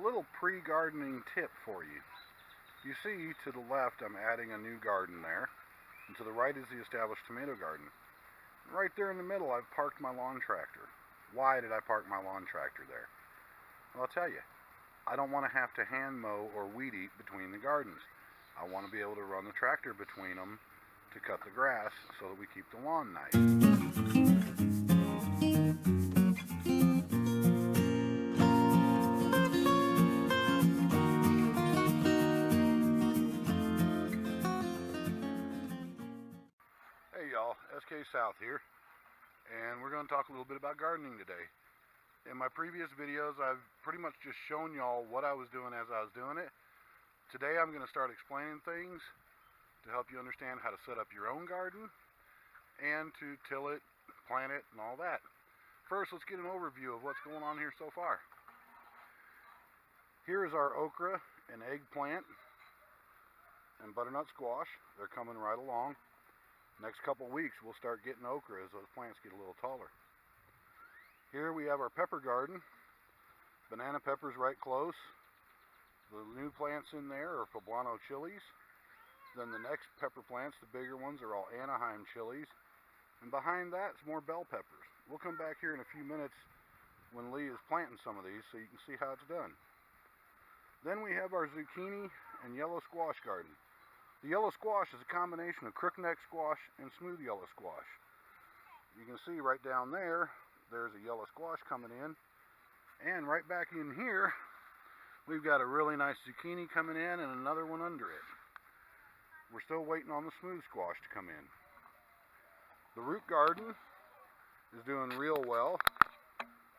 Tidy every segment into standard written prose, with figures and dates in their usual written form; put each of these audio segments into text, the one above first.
little pre-gardening tip for you. You see to the left I'm adding a new garden there, and to the right is the established tomato garden. Right there in the middle I've parked my lawn tractor. Why did I park my lawn tractor there? Well, I'll tell you. I don't want to have to hand mow or weed eat between the gardens. I want to be able to run the tractor between them to cut the grass so that we keep the lawn nice. Hey y'all, SKSOUTH here, and we're going to talk a little bit about gardening today. In my previous videos, I've pretty much just shown y'all what I was doing as I was doing it. Today I'm going to start explaining things to help you understand how to set up your own garden and to till it, plant it, and all that. First, let's get an overview of what's going on here so far. Here is our okra and eggplant and butternut squash. They're coming right along. Next couple weeks we'll start getting okra as those plants get a little taller. Here we have our pepper garden. Banana peppers right close. The new plants in there are poblano chilies. Then the next pepper plants, the bigger ones, are all Anaheim chilies. And behind that is more bell peppers. We'll come back here in a few minutes when Lee is planting some of these so you can see how it's done. Then we have our zucchini and yellow squash garden. The yellow squash is a combination of crookneck squash and smooth yellow squash. You can see right down there, there's a yellow squash coming in. And right back in here, we've got a really nice zucchini coming in and another one under it. We're still waiting on the smooth squash to come in. The root garden is doing real well.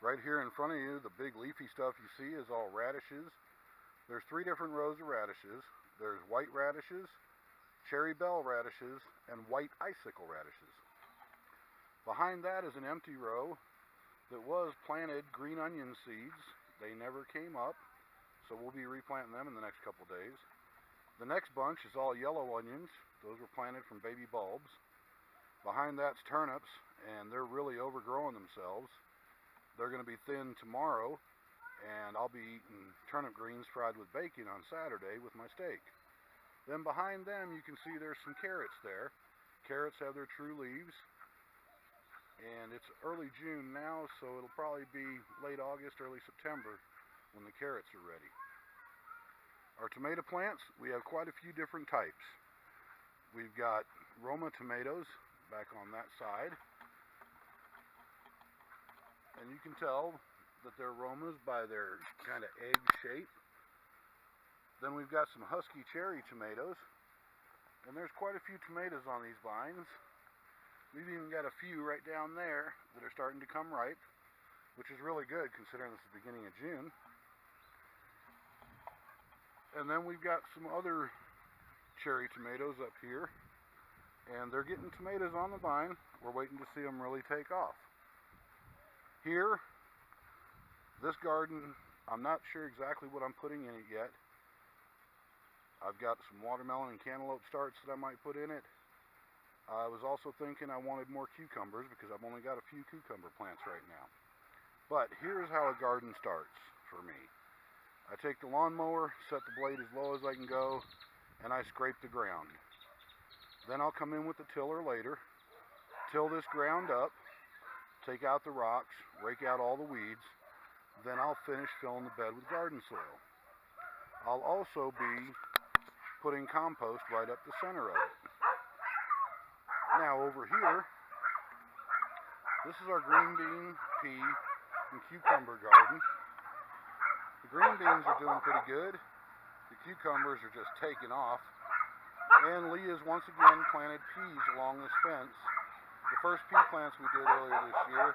Right here in front of you, the big leafy stuff you see is all radishes. There's 3 different rows of radishes. There's white radishes, cherry bell radishes, and white icicle radishes. Behind that is an empty row that was planted green onion seeds. They never came up, so we'll be replanting them in the next couple days. The next bunch is all yellow onions. Those were planted from baby bulbs. Behind that's turnips, and they're really overgrowing themselves. They're going to be thinned tomorrow, and I'll be eating turnip greens fried with bacon on Saturday with my steak. Then behind them you can see there's some carrots there. Carrots have their true leaves. And it's early June now, so it'll probably be late August, early September when the carrots are ready. Our tomato plants, we have quite a few different types. We've got Roma tomatoes back on that side. And you can tell that they're Romas by their kind of egg shape. Then we've got some husky cherry tomatoes. And there's quite a few tomatoes on these vines. We've even got a few right down there that are starting to come ripe, which is really good considering it's the beginning of June. And then we've got some other cherry tomatoes up here, and they're getting tomatoes on the vine. We're waiting to see them really take off. Here, this garden, I'm not sure exactly what I'm putting in it yet. I've got some watermelon and cantaloupe starts that I might put in it. I was also thinking I wanted more cucumbers because I've only got a few cucumber plants right now. But here's how a garden starts for me. I take the lawnmower, set the blade as low as I can go, and I scrape the ground. Then I'll come in with the tiller later, till this ground up, take out the rocks, rake out all the weeds, then I'll finish filling the bed with garden soil. I'll also be putting compost right up the center of it. Now over here, this is our green bean, pea, and cucumber garden. The green beans are doing pretty good. The cucumbers are just taking off. And Lee has once again planted peas along this fence. The first pea plants we did earlier this year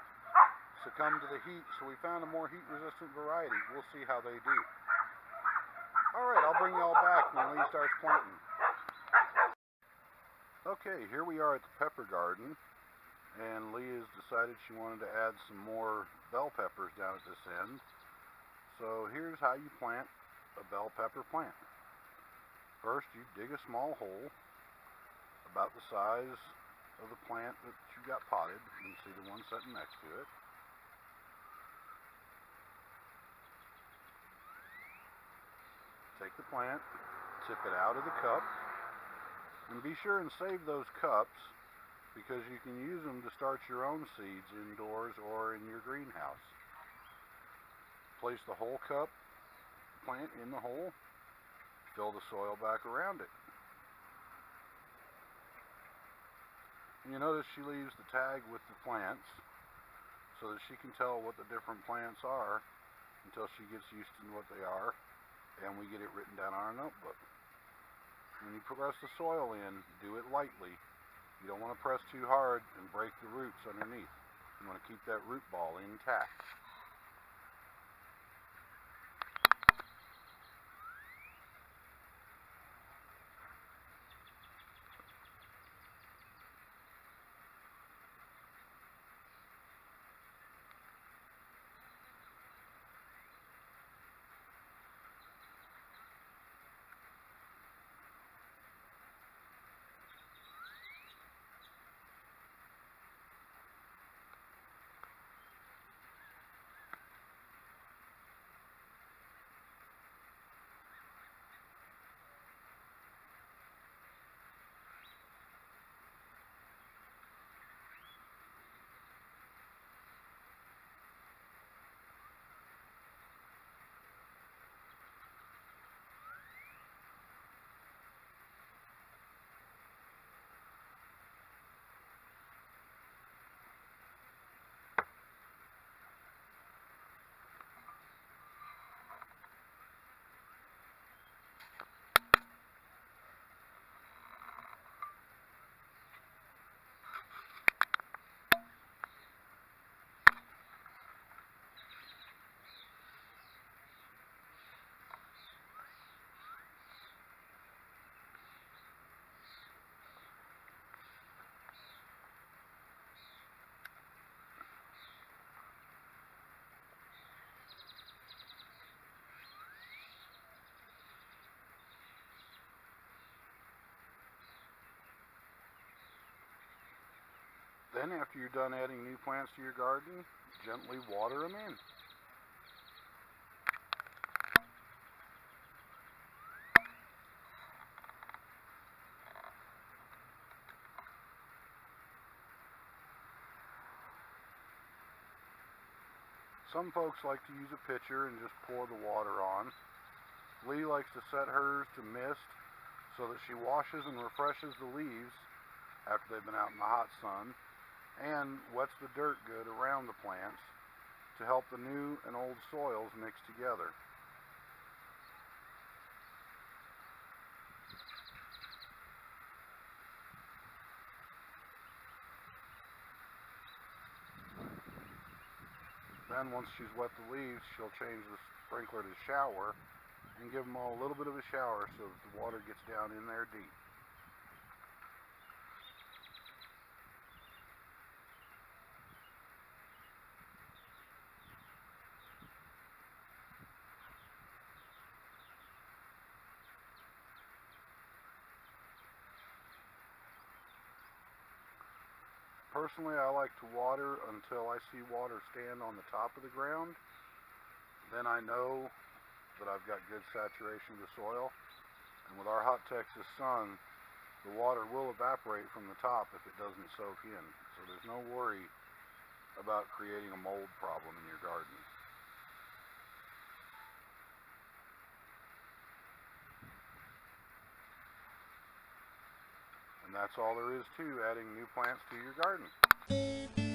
succumbed to the heat, so we found a more heat-resistant variety. We'll see how they do. Alright, I'll bring y'all back when Lee starts planting. Okay, here we are at the pepper garden, and Lee has decided she wanted to add some more bell peppers down at this end. So here's how you plant a bell pepper plant. First, you dig a small hole about the size of the plant that you got potted. You can see the one sitting next to it. take the plant, tip it out of the cup, and be sure and save those cups because you can use them to start your own seeds indoors or in your greenhouse. Place the whole cup plant in the hole, fill the soil back around it. You notice she leaves the tag with the plants so that she can tell what the different plants are until she gets used to what they are, and we get it written down on our notebook. When you press the soil in, do it lightly. You don't want to press too hard and break the roots underneath. You want to keep that root ball intact. Then after you're done adding new plants to your garden, gently water them in. Some folks like to use a pitcher and just pour the water on. Lee likes to set hers to mist so that she washes and refreshes the leaves after they've been out in the hot sun and wets the dirt good around the plants to help the new and old soils mix together. Then once she's wet the leaves, she'll change the sprinkler to shower and give them all a little bit of a shower so that the water gets down in there deep. Personally, I like to water until I see water stand on the top of the ground. Then I know that I've got good saturation of the soil. And with our hot Texas sun, the water will evaporate from the top if it doesn't soak in. So there's no worry about creating a mold problem in your garden. And that's all there is to adding new plants to your garden.